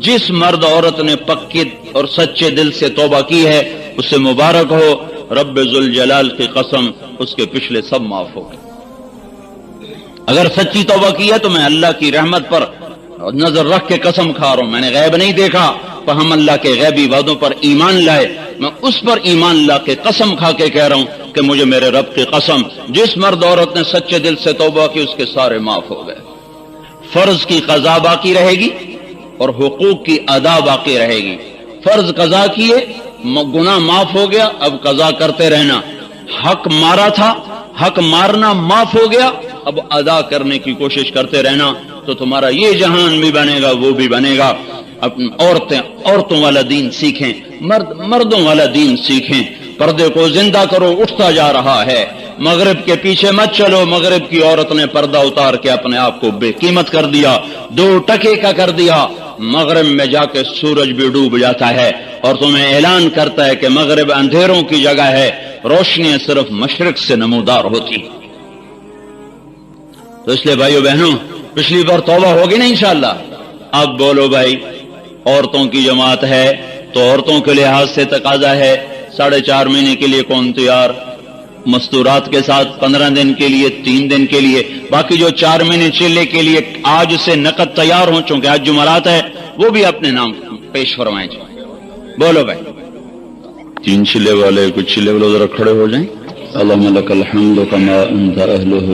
جس مرد عورت نے پکے اور سچے دل سے توبہ کی ہے اسے مبارک ہو. رب ذوالجلال کی قسم اس کے پچھلے سب معاف ہو گئے. اگر سچی توبہ کی ہے تو میں اللہ کی رحمت پر نظر رکھ کے قسم کھا رہا ہوں، میں نے غیب نہیں دیکھا، تو ہم اللہ کے غیبی وعدوں پر ایمان لائے. میں اس پر ایمان لا کے قسم کھا کے کہہ رہا ہوں کہ مجھے میرے رب کی قسم، جس مرد عورت نے سچے دل سے توبہ کی اس کے سارے معاف ہو گئے. فرض کی قضا باقی رہے گی اور حقوق کی ادا باقی رہے گی. فرض قضا کیے، گناہ معاف ہو گیا، اب قضا کرتے رہنا. حق مارا تھا، حق مارنا معاف ہو گیا، اب ادا کرنے کی کوشش کرتے رہنا، تو تمہارا یہ جہان بھی بنے گا، وہ بھی بنے گا. عورتوں والا دین سیکھیں، مردوں والا دین سیکھیں. پردے کو زندہ کرو، اٹھتا جا رہا ہے. مغرب کے پیچھے مت چلو. مغرب کی عورت نے پردہ اتار کے اپنے آپ کو بے قیمت کر دیا، 2 ٹکے کا کر دیا. مغرب میں جا کے سورج بھی ڈوب جاتا ہے اور تمہیں اعلان کرتا ہے کہ مغرب اندھیروں کی جگہ ہے، روشنیاں صرف مشرق سے نمودار ہوتی. تو اس لیے بھائیو بہنوں، پچھلی بار توبہ ہوگی نا انشاءاللہ. اب بولو بھائی، عورتوں کی جماعت ہے تو عورتوں کے لحاظ سے تقاضا ہے 4.5 مہینے کے لیے کون تیار، مستورات کے ساتھ 15 دن کے لیے، 3 دن کے لیے، باقی جو 4 مہینے چلے کے لیے آج سے نقد تیار ہوں، چونکہ آج جمعرات ہے، وہ بھی اپنے نام پیش فرمائیں. بولو بھائی. 3 چلے والے، کچھ چلے والے ذرا کھڑے ہو جائیں. اللہم لک الحمد کما انت اہلہ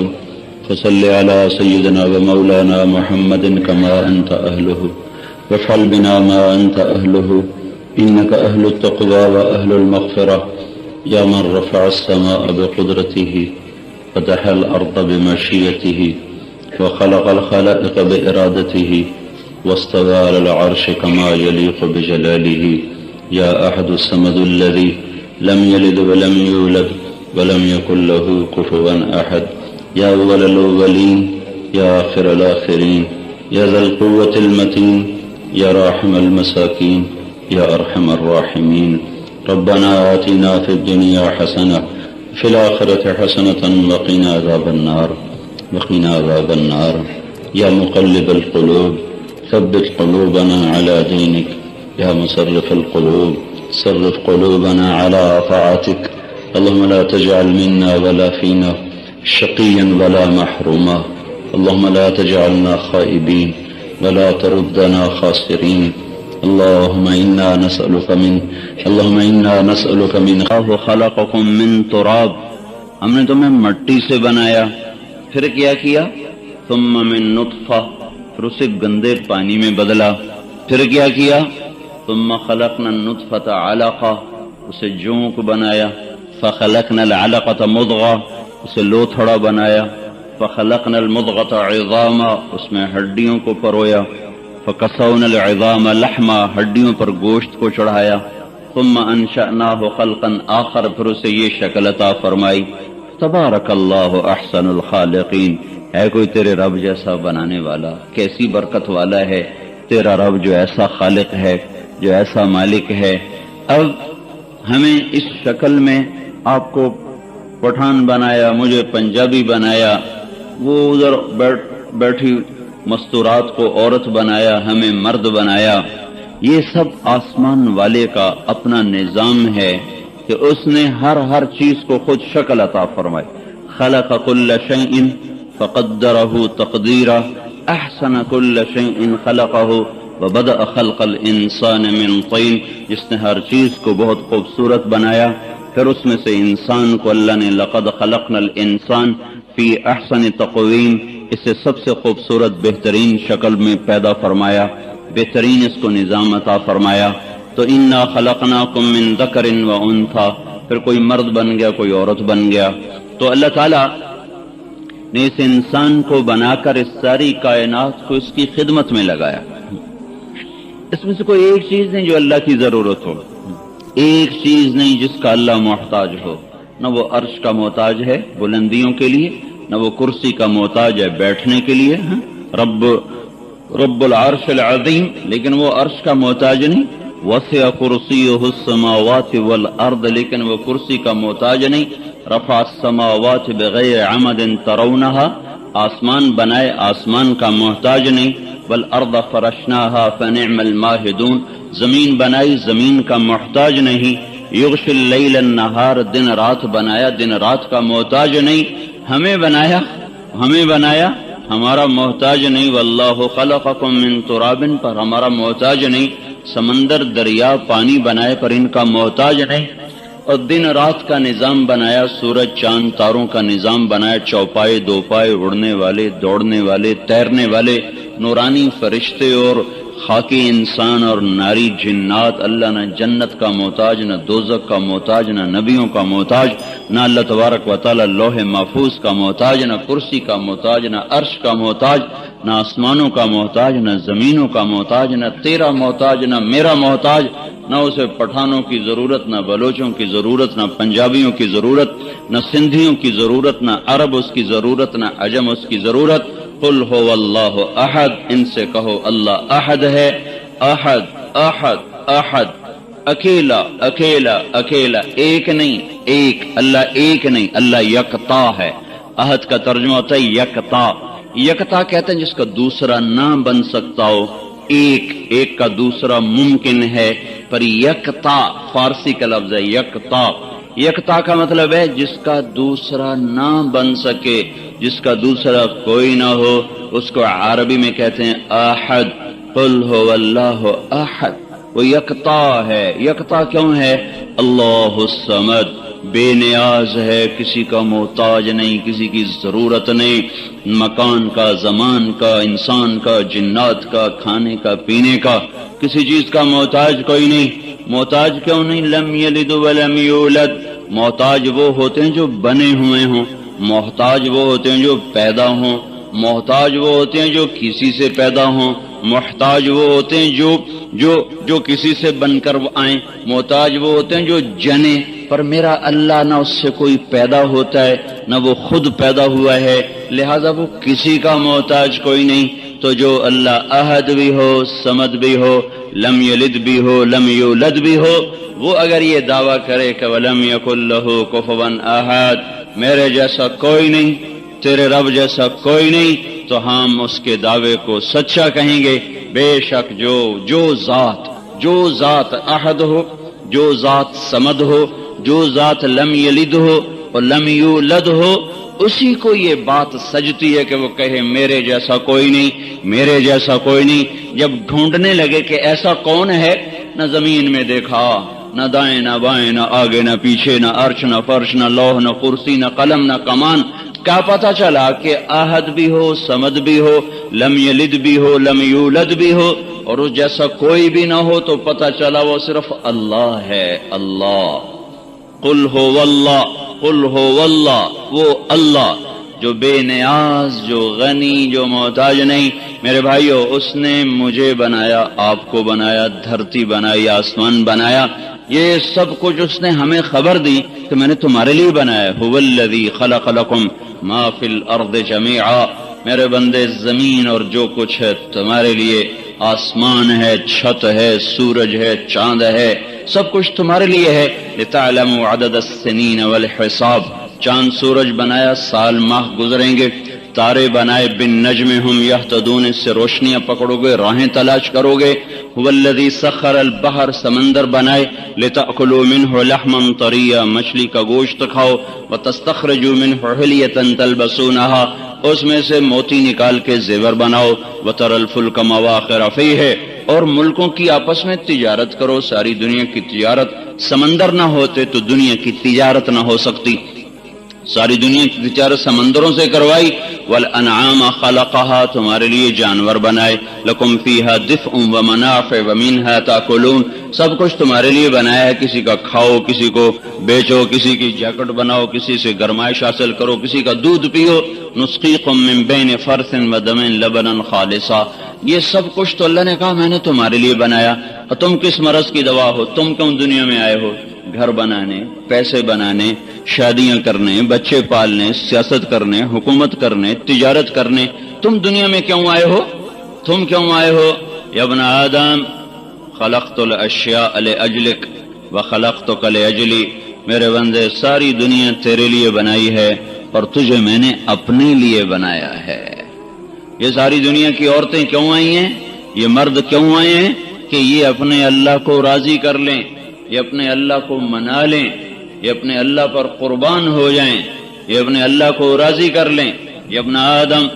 فصلی علی سیدنا و مولانا محمد کما انت اہلہ وافعل بنا ما انت اہلہ انک اہل التقوی و اہل المغفرہ یا من رفع السماء بقدرته فتح الارض بمشیته وخلق الخلائق بارادته واستوى على العرش كما يليق بجلاله یا احد الصمد الذي لم يلد ولم يولد ولم يكن له كفوا احد یا اول الاولین یا آخر الاخرین یا ذا القوة المتین یا راحم المساکین یا ارحم الراحمین. ربنا آتنا في الدنيا حسنة في الآخرة حسنة وقنا عذاب النار وقنا عذاب النار. یا مقلب القلوب ثبت قلوبنا على دينك یا مصرف القلوب صرف قلوبنا على طاعتك. اللهم لا تجعل منا ولا فينا شقيا ولا محروما. اللهم لا تجعلنا خائبين ولا تردنا خاسرين. اللهم إنا نسألك من الله خلقكم من تراب. ہم نے تمہیں مٹی سے بنایا، پھر کیا ثم من نطفہ، پھر اسے گندے پانی میں بدلا، پھر کیا ثم خلقنا النطفة علقہ، اسے جونک بنایا، فخلقنا العلقة مضغہ، اسے لوتھڑا بنایا، فخلقنا المضغة عظاما، اس میں ہڈیوں کو پرویا، فکسونا العظام لحما، ہڈیوں پر گوشت کو چڑھایا، ثم انشأناه خلقا آخر، پھر اسے یہ شکل عطا فرمائی. تبارک اللہ احسن الخالقین. ہے کوئی تیرے رب جیسا بنانے والا؟ کیسی برکت والا ہے تیرا رب جو ایسا خالق ہے، جو ایسا مالک ہے. اب ہمیں اس شکل میں آپ کو پٹھان بنایا، مجھے پنجابی بنایا، وہ ادھر بیٹھی مستورات کو عورت بنایا، ہمیں مرد بنایا. یہ سب آسمان والے کا اپنا نظام ہے کہ اس نے ہر چیز کو خود شکل عطا فرمائی. خلق کل شیء فقدرہ تقدیرا احسن کل شیء خلقہ وبدأ خلق الانسان من طین. جس نے ہر چیز کو بہت خوبصورت بنایا، پھر اس میں سے انسان کو اللہ نے لقد خلقنا الانسان فی احسن تقویم، اسے سب سے خوبصورت بہترین شکل میں پیدا فرمایا، بہترین اس کو نظام عطا فرمایا. تو انا خلقناکم من ذکر و انثی، پھر کوئی مرد بن گیا، کوئی عورت بن گیا. تو اللہ تعالیٰ نے اس انسان کو بنا کر اس ساری کائنات کو اس کی خدمت میں لگایا. اس میں سے کوئی ایک چیز نہیں جو اللہ کی ضرورت ہو، ایک چیز نہیں جس کا اللہ محتاج ہو. نہ وہ عرش کا محتاج ہے بلندیوں کے لیے، نہ وہ کرسی کا محتاج ہے بیٹھنے کے لیے. رب العرش العظیم، لیکن وہ عرش کا محتاج نہیں. وسع کرسیہ السماوات والارض، لیکن وہ کرسی کا محتاج نہیں. رفع السماوات بغیر عمد ترونہا، آسمان بنائے، آسمان کا محتاج نہیں. والارض فرشناہا فنعم الماہدون، زمین بنائی، زمین کا محتاج نہیں. یغشی اللیل النہار، دن رات بنایا، دن رات کا محتاج نہیں. ہمیں بنایا ہمارا محتاج نہیں. واللہ خلقکم من تراب، پر ہمارا محتاج نہیں. سمندر دریا پانی بنائے پر ان کا محتاج نہیں، اور دن رات کا نظام بنایا، سورج چاند تاروں کا نظام بنایا، چوپائے دو پائے، اڑنے والے، دوڑنے والے، تیرنے والے، نورانی فرشتے اور خاکی انسان اور ناری جنات۔ اللہ نہ جنت کا محتاج، نہ دوزخ کا محتاج، نہ نبیوں کا محتاج، نہ اللہ تبارک و تعالی لوح محفوظ کا محتاج، نہ کرسی کا محتاج، نہ عرش کا محتاج، نہ آسمانوں کا محتاج، نہ زمینوں کا محتاج، نہ تیرا محتاج، نہ میرا محتاج، نہ اسے پٹھانوں کی ضرورت، نہ بلوچوں کی ضرورت، نہ پنجابیوں کی ضرورت، نہ سندھیوں کی ضرورت، نہ عرب اس کی ضرورت، نہ عجم اس کی ضرورت۔ قل هو اللہ احد، ان سے کہو اللہ احد ہے، احد احد احد، اکیلا اکیلا اکیلا، ایک نہیں، ایک، اللہ ایک نہیں، اللہ یکتا ہے۔ احد کا ترجمہ ہوتا ہے یکتا، یکتا کہتے ہیں جس کا دوسرا نہ بن سکتا ہو، ایک، ایک کا دوسرا ممکن ہے، پر یکتا فارسی کا لفظ ہے یکتا۔ یکتا کا مطلب ہے جس کا دوسرا نہ بن سکے، جس کا دوسرا کوئی نہ ہو، اس کو عربی میں کہتے ہیں احد۔ قل هو اللہ احد، وہ یکتا ہے۔ یکتا کیوں ہے؟ اللہ الصمد، بے نیاز ہے، کسی کا محتاج نہیں، کسی کی ضرورت نہیں، مکان کا، زمان کا، انسان کا، جنات کا، کھانے کا، پینے کا، کسی چیز کا محتاج کوئی نہیں۔ محتاج کیوں نہیں؟ لم یلد ولم یولد، محتاج وہ ہوتے ہیں جو بنے ہوئے ہوں، محتاج وہ ہوتے ہیں جو پیدا ہوں، محتاج وہ ہوتے ہیں جو کسی سے پیدا ہوں، محتاج وہ ہوتے ہیں جو کسی سے بن کر آئیں، محتاج وہ ہوتے ہیں جو جنے، پر میرا اللہ نہ اس سے کوئی پیدا ہوتا ہے نہ وہ خود پیدا ہوا ہے، لہذا وہ کسی کا محتاج کوئی نہیں۔ تو جو اللہ احد بھی ہو، صمد بھی ہو، لم یلد بھی ہو، لم یولد بھی ہو، وہ اگر یہ دعویٰ کرے کہ وَلَمْ يَكُنْ لَهُ كُفُوًا أَحَدٌ، میرے جیسا کوئی نہیں، تیرے رب جیسا کوئی نہیں، تو ہم اس کے دعوے کو سچا کہیں گے۔ بے شک جو ذات احد ہو، جو ذات صمد ہو، جو ذات لم یلد ہو اور لم یولد ہو، اسی کو یہ بات سجتی ہے کہ وہ کہے میرے جیسا کوئی نہیں، میرے جیسا کوئی نہیں۔ جب ڈھونڈنے لگے کہ ایسا کون ہے، نہ زمین میں دیکھا، نہ دائیں نہ بائیں، نہ آگے نہ پیچھے، نہ عرش نہ فرش، نہ لوح نہ کرسی، نہ قلم نہ کمان، کیا پتا چلا کہ احد بھی ہو، صمد بھی ہو، لم یلد بھی ہو، لم یولد بھی ہو، اور اس جیسا کوئی بھی نہ ہو، تو پتا چلا وہ صرف اللہ ہے، اللہ۔ قل هو اللہ، قل هو اللہ، وہ اللہ جو بے نیاز، جو غنی، جو محتاج نہیں۔ میرے بھائیو، اس نے مجھے بنایا، آپ کو بنایا، دھرتی بنائی، آسمان بنایا، یہ سب کچھ اس نے ہمیں خبر دی کہ میں نے تمہارے لیے بنایا۔ هو الذی خلق لکم ما فی الارض جمیعا، میرے بندے زمین اور جو کچھ ہے تمہارے لیے، آسمان ہے، چھت ہے، سورج ہے، چاند ہے، سب کچھ تمہارے لیے ہے۔ لتعلموا عدد السنین والحساب، چاند سورج بنایا، سال ماہ گزریں گے، تارے بنائے، بالنجم ہم یہتدون، اس سے روشنیاں پکڑو گے، راہیں تلاش کرو گے۔ هو الذی سخر البحر، سمندر بنائے، لتأکلوا منہ لحما طریا، مچھلی کا گوشت کھاؤ، وتستخرجوا منہ حلیۃ تلبسونہا، اس میں سے موتی نکال کے زیور بناؤ، وتری الفلک مواخر فیہ، اور ملکوں کی آپس میں تجارت کرو، ساری دنیا کی تجارت، سمندر نہ ہوتے تو دنیا کی تجارت نہ ہو سکتی، ساری دنیا کی تجارت سمندروں سے کروائی۔ والانعام خلقها، تمہارے لیے جانور بنائے، لکم فیہا دفء ومنافع ومنہا تاکلون، سب کچھ تمہارے لیے بنایا ہے، کسی کا کھاؤ، کسی کو بیچو، کسی کی جیکٹ بناؤ، کسی سے گرمائش حاصل کرو، کسی کا دودھ پیو۔ نسقیکم من بین فرث ودم لبنا خالصا، یہ سب کچھ تو اللہ نے کہا میں نے تمہارے لیے بنایا۔ اور تم کس مرض کی دوا ہو؟ تم کیوں دنیا میں آئے ہو؟ گھر بنانے، پیسے بنانے، شادیاں کرنے، بچے پالنے، سیاست کرنے، حکومت کرنے، تجارت کرنے، تم دنیا میں کیوں آئے ہو؟ تم کیوں آئے ہو؟ یا ابن آدم خلقت الاشیاء لاجلک وخلقتک لاجلی، میرے بندے ساری دنیا تیرے لیے بنائی ہے اور تجھے میں نے اپنے لیے بنایا ہے۔ یہ ساری دنیا کی عورتیں کیوں آئی ہیں؟ یہ مرد کیوں آئے ہیں؟ کہ یہ اپنے اللہ کو راضی کر لیں، یہ اپنے اللہ کو منا لیں، یہ اپنے اللہ پر قربان ہو جائیں، یہ اپنے اللہ کو راضی کر لیں۔ یہ ابن آدم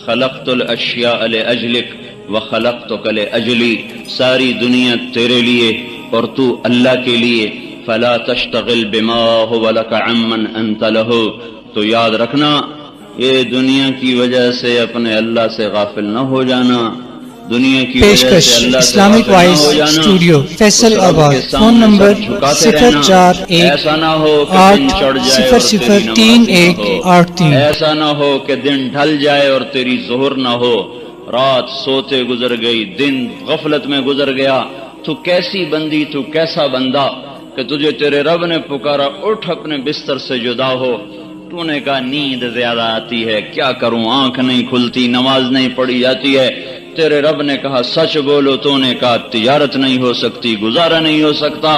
خلقت الاشیاء لاجلک وخلقتک لأجلی، ساری دنیا تیرے لیے اور تو اللہ کے لیے، فلا تشتغل بما هو لک عمن انت له، تو یاد رکھنا یہ دنیا کی وجہ سے اپنے اللہ سے غافل نہ ہو جانا، دنیا کی وجہ سے اللہ سے اسلامک غافل نہ وائس ہو جانا، اسٹوڈیو فیصل اس رب آباد، کے فون سامنے نمبر سر جھکاتے رہنا، 041 ایسا نہ ہو کہ دن چڑھ جائے اور تیری نماز نہ ہو، 003183 ایسا نہ ہو کہ دن ڈھل جائے اور تیری ظہر نہ ہو، رات سوتے گزر گئی، دن غفلت میں گزر گیا، تو کیسی بندی، تو کیسا بندہ کہ تجھے تیرے رب نے پکارا اٹھ اپنے بستر سے جدا ہو، تو نے کہا نیند زیادہ آتی ہے، کیا کروں، آنکھ نہیں کھلتی، نماز نہیں پڑھی جاتی ہے، تیرے رب نے کہا سچ بولو، تو نے کہا تجارت نہیں ہو سکتی، گزارا نہیں ہو سکتا،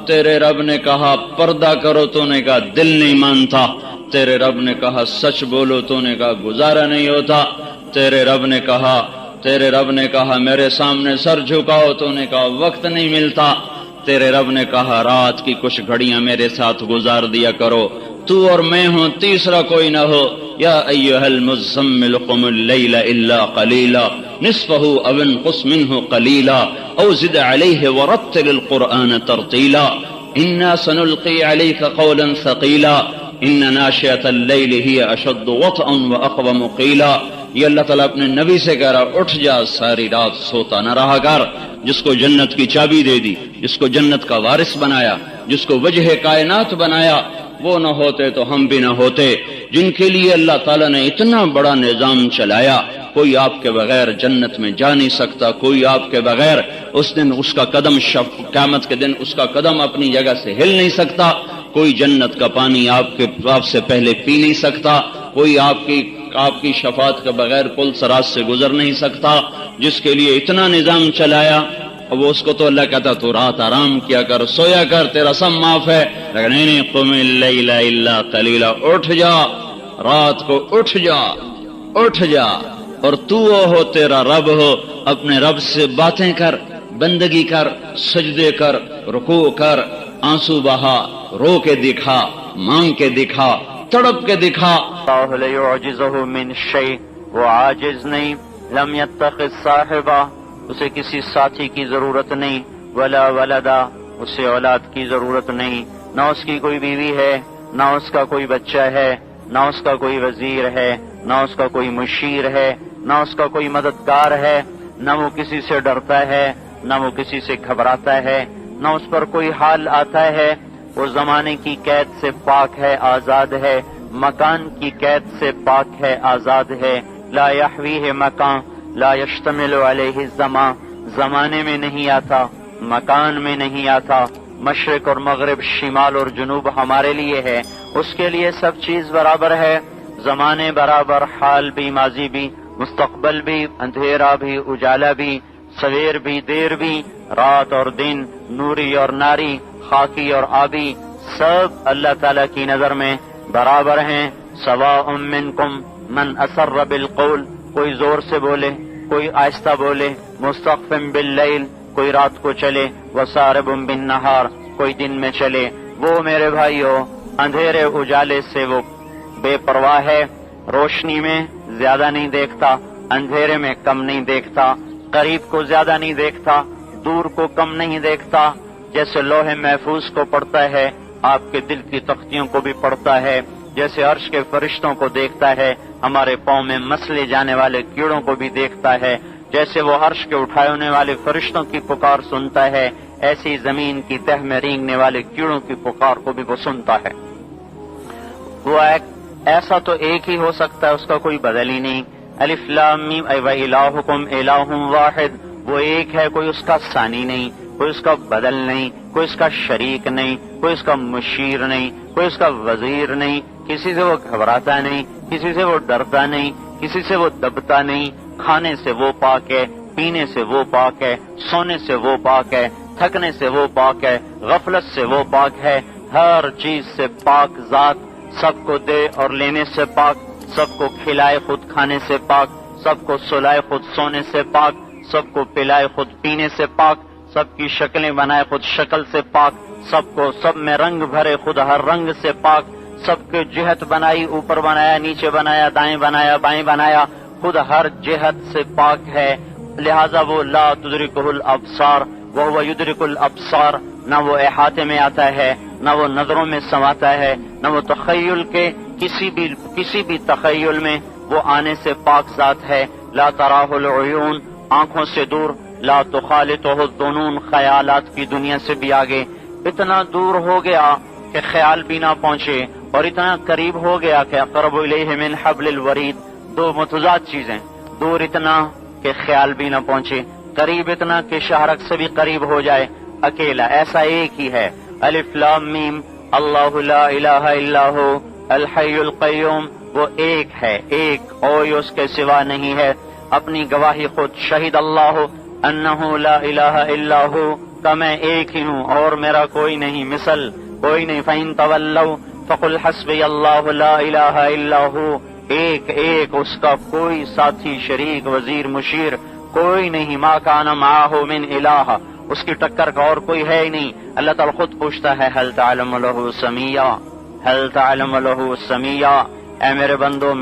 تیرے رب نے کہا پردہ کرو، تو نے کہا دل نہیں مانتا، تیرے رب نے کہا سچ بولو، تو نے کہا گزارا نہیں ہوتا، تیرے رب نے کہا میرے سامنے سر جھکاؤ، تو نے کہا وقت نہیں ملتا، تیرے رب نے کہا رات کی کچھ گھڑیاں میرے ساتھ گزار دیا کرو، تو اور میں ہوں، تیسرا کوئی نہ ہو، یا ایھا المزمل قم اللیل الا قلیلا نصفہ او انقص منہ قلیلا او زد علیہ ورتل القرآن ترتیلا انا سنلقی علیک قولا ثقیلا ان ناشئۃ اللیل ہی اشد وطئا واقوم قیلا۔ یہ اللہ تعالیٰ اپنے نبی سے کہہ رہا اٹھ جا، ساری رات سوتا نہ رہا کر، جس کو جنت کی چابی دے دی، جس کو جنت کا وارث بنایا، جس کو وجہ کائنات بنایا، وہ نہ ہوتے تو ہم بھی نہ ہوتے، جن کے لیے اللہ تعالیٰ نے اتنا بڑا نظام چلایا، کوئی آپ کے بغیر جنت میں جا نہیں سکتا، کوئی آپ کے بغیر اس دن اس کا قدم قیامت کے دن اس کا قدم اپنی جگہ سے ہل نہیں سکتا، کوئی جنت کا پانی آپ سے پہلے پی نہیں سکتا، کوئی آپ کی شفاعت کے بغیر پل سراج سے گزر نہیں سکتا، جس کے لیے اتنا نظام چلایا، اب اس کو تو اللہ کہتا تو رات آرام کیا کر، سویا کر، تیرا سب معاف ہے، لیکن نہیں، قم اللیل الا قلیلا، اٹھ جا، رات کو اٹھ جا، اور تو ہو تیرا رب ہو، اپنے رب سے باتیں کر، بندگی کر، سجدے کر، رکوع کر، آنسو بہا، رو کے دکھا، مانگ کے دکھا، تڑپ کے دکھا۔ اللہ لا يعجزه من شيء، وہ عاجز نہیں، لم يتخذ صاحبہ، اسے کسی ساتھی کی ضرورت نہیں، ولا ولدا، اسے اولاد کی ضرورت نہیں، نہ اس کی کوئی بیوی ہے، نہ اس کا کوئی بچہ ہے، نہ اس کا کوئی وزیر ہے، نہ اس کا کوئی مشیر ہے، نہ اس کا کوئی مددگار ہے، نہ وہ کسی سے ڈرتا ہے، نہ وہ کسی سے گھبراتا ہے، نہ اس پر کوئی حال آتا ہے، وہ زمانے کی قید سے پاک ہے، آزاد ہے، مکان کی قید سے پاک ہے، آزاد ہے، لا یحویہ مکان لا یشتمل علیہ الزمان، زمانے میں نہیں آتا، مکان میں نہیں آتا، مشرق اور مغرب، شمال اور جنوب ہمارے لیے ہے، اس کے لیے سب چیز برابر ہے، زمانے برابر، حال بھی، ماضی بھی، مستقبل بھی، اندھیرا بھی، اجالا بھی، سویر بھی، دیر بھی، رات اور دن، نوری اور ناری، خاکی اور آبی، سب اللہ تعالیٰ کی نظر میں برابر ہیں۔ سواء منکم من اسر بالقول، کوئی زور سے بولے، کوئی آہستہ بولے، مستخف باللیل، کوئی رات کو چلے، وسارب بالنہار، کوئی دن میں چلے، وہ میرے بھائیو اندھیرے اجالے سے وہ بے پرواہ ہے، روشنی میں زیادہ نہیں دیکھتا، اندھیرے میں کم نہیں دیکھتا، قریب کو زیادہ نہیں دیکھتا، دور کو کم نہیں دیکھتا، جیسے لوح محفوظ کو پڑھتا ہے آپ کے دل کی تختیوں کو بھی پڑھتا ہے، جیسے عرش کے فرشتوں کو دیکھتا ہے ہمارے پاؤں میں مسلے جانے والے کیڑوں کو بھی دیکھتا ہے، جیسے وہ عرش کے اٹھائے ہونے والے فرشتوں کی پکار سنتا ہے، ایسی زمین کی تہ میں رینگنے والے کیڑوں کی پکار کو بھی وہ سنتا ہے۔ وہ ایسا تو ایک ہی ہو سکتا ہے، اس کا کوئی بدل ہی نہیں۔ الف لام میم وَإِلَٰهُكُمْ إِلَٰهٌ وَاحِدٌ، وہ ایک ہے، کوئی اس کا ثانی نہیں، کوئی اس کا بدل نہیں، کوئی اس کا شریک نہیں، کوئی اس کا مشیر نہیں، کوئی اس کا وزیر نہیں، کسی سے وہ گھبراتا نہیں، کسی سے وہ ڈرتا نہیں، کسی سے وہ دبتا نہیں، کھانے سے وہ پاک ہے، پینے سے وہ پاک ہے، سونے سے وہ پاک ہے، تھکنے سے وہ پاک ہے، غفلت سے وہ پاک ہے، ہر چیز سے پاک ذات، سب کو دے اور لینے سے پاک، سب کو کھلائے خود کھانے سے پاک، سب کو سلائے خود سونے سے پاک، سب کو پلائے خود پینے سے پاک، سب کی شکلیں بنائے خود شکل سے پاک، سب میں رنگ بھرے خود ہر رنگ سے پاک، سب کے جہت بنائی، اوپر بنایا، نیچے بنایا، دائیں بنایا، بائیں بنایا، خود ہر جہت سے پاک ہے، لہذا وہ لا تدرکہ الابصار وہو یدرک الابصار، نہ وہ احاطے میں آتا ہے، نہ وہ نظروں میں سماتا ہے، نہ وہ تخیل کے کسی بھی تخیل میں وہ آنے سے پاک ذات ہے۔ لا تراہ العیون، آنکھوں سے دور، لا تخالطہ الظنون، خیالات کی دنیا سے بھی آگے، اتنا دور ہو گیا کہ خیال بھی نہ پہنچے، اور اتنا قریب ہو گیا کہ اقرب الیہ من حبل الورید، دو متضاد چیزیں، دور اتنا کہ خیال بھی نہ پہنچے، قریب اتنا کہ شہرک سے بھی قریب ہو جائے، اکیلا، ایسا ایک ہی ہے۔ الف لام میم، اللہ لا الہ الا ہو الحی القیوم، وہ ایک ہے، ایک، کوئی اس کے سوا نہیں ہے۔ اپنی گواہی خود شہید اللہ انہ لا الہ الا ہو، کہ میں ایک ہی ہوں اور میرا کوئی نہیں، مثل کوئی نہیں۔ فَإِن تَوَلَّوْا فَقُلْ حَسْبِيَ اللَّهُ لَا إِلَٰهَ إِلَّا هُوَ، ایک اس کا کوئی ساتھی، شریک، وزیر، مشیر کوئی نہیں۔ مَا كَانَ مَعَهُ مِنْ إِلَٰهَ، اس کی ٹکر کا اور کوئی ہے ہی نہیں۔ اللہ تعالیٰ خود پوچھتا ہے هَلْ تَعْلَمُ لَهُ سَمِيًّا، هَلْ تَعْلَمُ لَهُ سَمِيًّا، اے میرے بندو